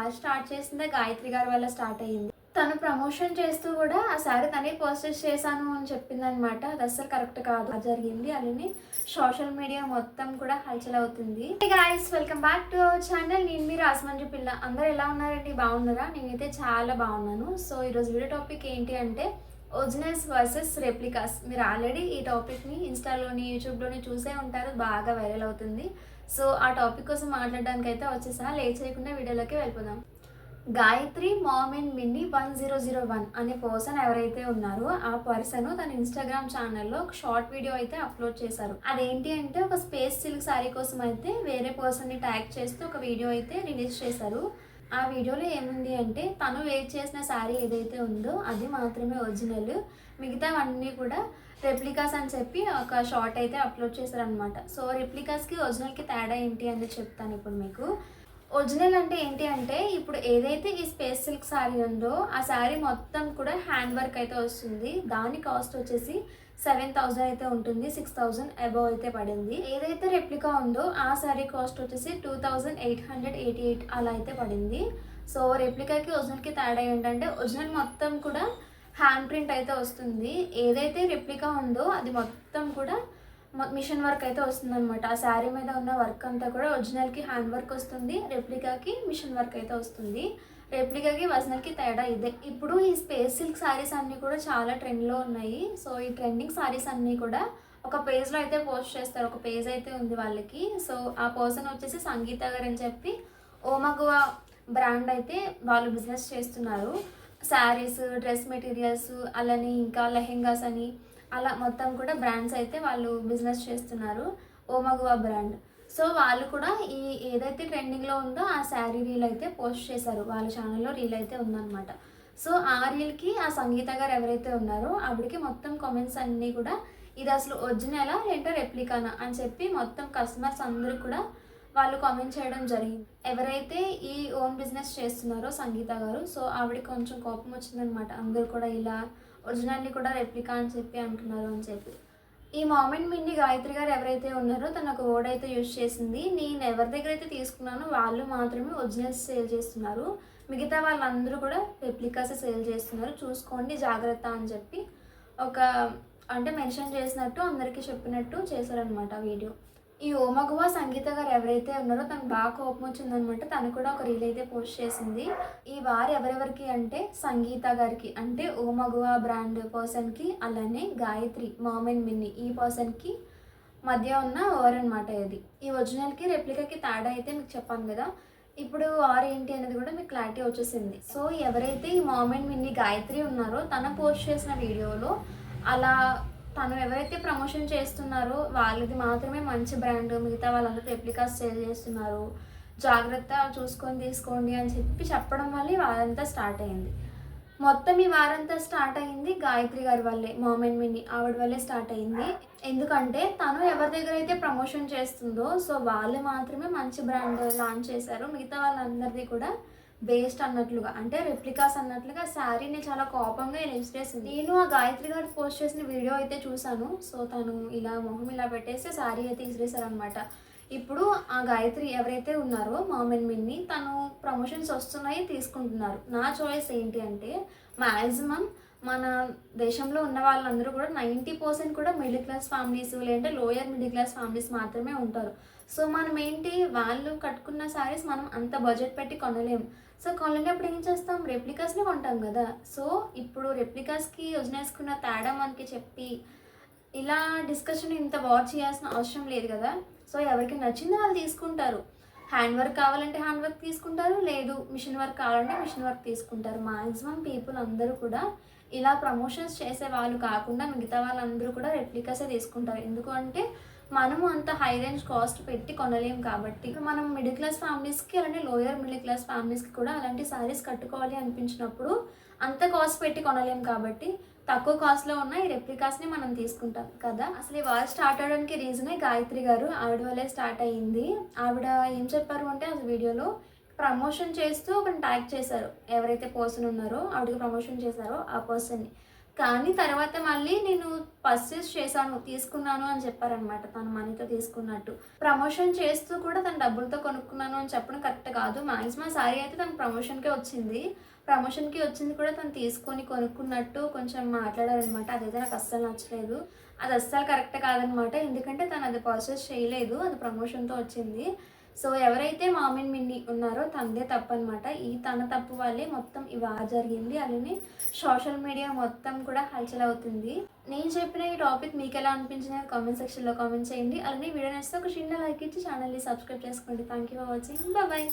War start చేసిందే గాయత్రి గారి వల్ల స్టార్ట్ అయ్యింది. తను ప్రమోషన్ చేస్తూ కూడా ఆ శారీ తనే పర్చేస్ చేశాను అని చెప్పిందనమాట. అది అస్సలు కరెక్ట్ కాదు. అది జరిగింది. అలానే సోషల్ మీడియా మొత్తం కూడా హల్చల్ అవుతుంది. Hey guys, welcome back to our channel. నేను మీరు ఆస్మంజు పిల్ల. అందరూ ఎలా ఉన్నారండి? బాగున్నారా? నేనైతే చాలా బాగున్నాను. సో ఈరోజు వీడియో టాపిక్ ఏంటి అంటే ఒరిజినల్స్ వర్సెస్ రెప్లికాస్. మీరు ఆల్రెడీ ఈ టాపిక్ని ఇన్స్టాలోని యూట్యూబ్లోని చూసే ఉంటారు. బాగా వైరల్ అవుతుంది. సో ఆ టాపిక్ కోసం మాట్లాడడానికి అయితే వచ్చేసా. లేట్ చేయకుండా వీడియోలోకి వెళ్ళిపోదాం. గాయత్రి మామ్ అండ్ మిన్నీ 1001 అనే పర్సన్ ఎవరైతే ఉన్నారో ఆ పర్సన్ తన ఇన్స్టాగ్రామ్ ఛానల్లో ఒక షార్ట్ వీడియో అయితే అప్లోడ్ చేశారు. అదేంటి అంటే ఒక స్పేస్ సిల్క్ శారీ కోసం అయితే వేరే పర్సన్ని ట్యాగ్ చేస్తూ ఒక వీడియో అయితే రిలీజ్ చేశారు. ఆ వీడియోలో ఏముంది అంటే తను వేర్ చేసిన శారీ ఏదైతే ఉందో అది మాత్రమే ఒరిజినల్, మిగతావన్నీ కూడా రెప్లికాస్ అని చెప్పి ఒక షార్ట్ అయితే అప్లోడ్ చేశారనమాట. సో రెప్లికాస్కి ఒరిజినల్కి తేడా ఏంటి అనేది చెప్తాను ఇప్పుడు మీకు. ఒరిజినల్ అంటే ఏంటి అంటే ఇప్పుడు ఏదైతే ఈ స్పేస్ సిల్క్ శారీ ఉందో ఆ శారీ మొత్తం కూడా హ్యాండ్ వర్క్ అయితే వస్తుంది. దాని కాస్ట్ వచ్చేసి 7,000 అయితే ఉంటుంది. 6,000 అబవ్ అయితే పడింది. ఏదైతే రెప్లికా ఉందో ఆ శారీ కాస్ట్ వచ్చేసి 2,888 అలా అయితే పడింది. సో రెప్లికాకి ఒరిజినల్కి తేడా ఏంటంటే ఒరిజినల్ మొత్తం కూడా హ్యాండ్ ప్రింట్ అయితే వస్తుంది. ఏదైతే రెప్లికా ఉందో అది మొత్తం కూడా మిషన్ వర్క్ అయితే వస్తుంది అనమాట. ఆ శారీ మీద ఉన్న వర్క్ అంతా కూడా ఒరిజినల్కి హ్యాండ్ వర్క్ వస్తుంది, రెప్లికాకి మిషన్ వర్క్ అయితే వస్తుంది. రెప్లికాకి ఒరిజినల్కి తేడా ఇదే. ఇప్పుడు ఈ స్పేస్ సిల్క్ శారీస్ అన్నీ కూడా చాలా ట్రెండ్లో ఉన్నాయి. సో ఈ ట్రెండింగ్ శారీస్ అన్నీ కూడా ఒక పేజ్లో అయితే పోస్ట్ చేస్తారు. ఒక పేజ్ అయితే ఉంది వాళ్ళకి. సో ఆ పర్సన్ వచ్చేసి సంగీత గారు అని చెప్పి ఓమగువా బ్రాండ్ అయితే వాళ్ళు బిజినెస్ చేస్తున్నారు. శారీస్, డ్రెస్ మెటీరియల్స్, అలానే ఇంకా లెహెంగాస్ అని అలా మొత్తం కూడా బ్రాండ్స్ అయితే వాళ్ళు బిజినెస్ చేస్తున్నారు. ఓమగువా బ్రాండ్. సో వాళ్ళు కూడా ఈ ఏదైతే ట్రెండింగ్లో ఉందో ఆ శారీ రీల్ అయితే పోస్ట్ చేశారు. వాళ్ళ ఛానల్లో రీల్ అయితే ఉందన్నమాట. సో ఆ రీల్కి ఆ సంగీత గారు ఎవరైతే ఉన్నారో ఆవిడకి మొత్తం కామెంట్స్ అన్నీ కూడా ఇది అసలు ఒరిజినలా లేదంటే రెప్లికానా అని చెప్పి మొత్తం కస్టమర్స్ అందరూ కూడా వాళ్ళు కామెంట్ చేయడం జరిగింది. ఎవరైతే ఈ ఓన్ బిజినెస్ చేస్తున్నారో సంగీత గారు, సో ఆవిడకి కొంచెం కోపం వచ్చిందనమాట. అందరూ కూడా ఇలా ఒరిజినల్ని కూడా రెప్లికా అని చెప్పి అంటున్నారు అని చెప్పి. ఈ మామ్ అండ్ మిన్నీ గాయత్రి గారు ఎవరైతే ఉన్నారో తను ఒక వర్డ్ అయితే యూజ్ చేసింది. నేను ఎవరి దగ్గర అయితే తీసుకున్నానో వాళ్ళు మాత్రమే ఒరిజినల్స్ సేల్ చేస్తున్నారు, మిగతా వాళ్ళందరూ కూడా రెప్లికాస్ సేల్ చేస్తున్నారు, చూసుకోండి జాగ్రత్త అని చెప్పి ఒక అంటే మెన్షన్ చేసినట్టు అందరికీ చెప్పినట్టు చేశారనమాట వీడియో. ఈ ఓమగువా సంగీత గారు ఎవరైతే ఉన్నారో తనకు బాగా కోపం వచ్చిందనమాట. తను కూడా ఒక రీల్ అయితే పోస్ట్ చేసింది. ఈ వారు ఎవరెవరికి అంటే సంగీత గారికి, అంటే ఓమగువా బ్రాండ్ పర్సన్కి, అలానే గాయత్రి మామ్ అండ్ మిన్నీ ఈ పర్సన్కి మధ్య ఉన్న ఓవర్ అనమాట ఇది. ఈ ఒరిజినల్కి రెప్లికాకి తేడా అయితే మీకు చెప్పాను కదా. ఇప్పుడు ఆర్ ఏంటి అనేది కూడా మీకు క్లారిటీ వచ్చేసింది. సో ఎవరైతే ఈ మామ్ అండ్ మిన్నీ గాయత్రి ఉన్నారో తన పోస్ట్ చేసిన వీడియోలో అలా తను ఎవరైతే ప్రమోషన్ చేస్తున్నారో వాళ్ళది మాత్రమే మంచి బ్రాండ్, మిగతా వాళ్ళందరూ రెప్లికాస్ సేల్ చేస్తున్నారు, జాగ్రత్త చూసుకొని తీసుకోండి అని చెప్పి చెప్పడం వల్ల ఈ వారంతా స్టార్ట్ అయింది. మొత్తం ఈ వారంతా స్టార్ట్ అయింది గాయత్రి గారి వల్లే, మామ్ అండ్ మిన్నీ ఆవిడ వల్లే స్టార్ట్ అయింది. ఎందుకంటే తను ఎవరి దగ్గర అయితే ప్రమోషన్ చేస్తుందో సో వాళ్ళు మాత్రమే మంచి బ్రాండ్ లాంచ్ చేశారు, మిగతా వాళ్ళందరిది కూడా వేస్ట్ అన్నట్లుగా, అంటే రెప్లికాస్ అన్నట్లుగా శారీని చాలా కోపంగా యూజ్ చేసింది. నేను ఆ గాయత్రి గారు పోస్ట్ చేసిన వీడియో అయితే చూశాను. సో తను ఇలా మొహం ఇలా పెట్టేసి శారీ అయితే ఇసిరేశారనమాట. ఇప్పుడు ఆ గాయత్రి ఎవరైతే ఉన్నారో మామ్ అండ్ మిన్నీ తను ప్రమోషన్స్ వస్తున్నాయి, తీసుకుంటున్నారు. నా చాయిస్ ఏంటి అంటే మ్యాక్సిమం మన దేశంలో ఉన్న వాళ్ళందరూ కూడా 90% కూడా మిడిల్ క్లాస్ ఫ్యామిలీస్ లేదంటే లోయర్ మిడిల్ క్లాస్ ఫ్యామిలీస్ మాత్రమే ఉంటారు. సో మనం ఏంటి వాళ్ళు కట్టుకున్న శారీస్ మనం అంత బడ్జెట్ పెట్టి కొనలేము. సో కొనలేనప్పుడు ఏం చేస్తాం, రెప్లికాస్ని కొంటాం కదా. సో ఇప్పుడు రెప్లికాస్కి ఒరిజినల్స్కున్న తేడా మనకి చెప్పి ఇలా డిస్కషన్ ఇంత వాచ్ చేయాల్సిన అవసరం లేదు కదా. సో ఎవరికి నచ్చిందో వాళ్ళు తీసుకుంటారు. హ్యాండ్ వర్క్ కావాలంటే హ్యాండ్ వర్క్ తీసుకుంటారు, లేదు మిషన్ వర్క్ కావాలంటే మిషన్ వర్క్ తీసుకుంటారు. మ్యాక్సిమం పీపుల్ అందరూ కూడా ఇలా ప్రమోషన్స్ చేసే వాళ్ళు కాకుండా మిగతా వాళ్ళందరూ కూడా రెప్లికాసే తీసుకుంటారు. ఎందుకు అంటే మనము అంత హై రేంజ్ కాస్ట్ పెట్టి కొనలేము కాబట్టి. మనం మిడిల్ క్లాస్ ఫ్యామిలీస్కి అలానే లోయర్ మిడిల్ క్లాస్ ఫ్యామిలీస్కి కూడా అలాంటి శారీస్ కట్టుకోవాలి అనిపించినప్పుడు అంత కాస్ట్ పెట్టి కొనలేము కాబట్టి తక్కువ కాస్ట్లో ఉన్న ఈ రెప్లికాస్ని మనం తీసుకుంటాం కదా. అసలు ఈ వార్ స్టార్ట్ అవడానికి రీజనే గాయత్రి గారు, ఆవిడ వల్లే స్టార్ట్ అయ్యింది. ఆవిడ ఏం చెప్పారు అంటే ఆ వీడియోలో ప్రమోషన్ చేస్తూ ఒక ట్యాగ్ చేశారు. ఎవరైతే పర్సన్ ఉన్నారో ఆవిడకి ప్రమోషన్ చేశారో ఆ పర్సన్ని కానీ తర్వాత మళ్ళీ నేను పర్చేస్ చేశాను, తీసుకున్నాను అని చెప్పారనమాట. తను మనీతో తీసుకున్నట్టు. ప్రమోషన్ చేస్తూ కూడా తను డబ్బులతో కొనుక్కున్నాను అని చెప్పడం కరెక్ట్ కాదు. మాక్సిమం శారీ అయితే తను ప్రమోషన్‌కే వచ్చింది. ప్రమోషన్‌కి వచ్చింది కూడా తను తీసుకొని కొనుక్కున్నట్టు కొంచెం మాట్లాడారనమాట. అదైతే నాకు అస్సలు నచ్చలేదు. అది అస్సలు కరెక్ట్ కాదనమాట. ఎందుకంటే తను అది పర్చేస్ చేయలేదు. అది ప్రమోషన్‌తో వచ్చింది. సో, ఎవరైతే మామిన్ మిన్ని ఉన్నారో తనదే తప్పనమాట. ఈ తన తప్పు వల్లే మొత్తం ఇలా జరిగింది. అలానే సోషల్ మీడియా మొత్తం కూడా హల్చల్ అవుతుంది. నేను చెప్పిన ఈ టాపిక్ మీకెలా అనిపించింది కామెంట్ సెక్షన్‌లో కామెంట్ చేయండి. అలానే వీడియో నచ్చితే ఒక చిన్న లైక్ ఇచ్చి ఛానల్‌ని సబ్స్క్రైబ్ చేసుకోండి. Thank you for watching. Bye.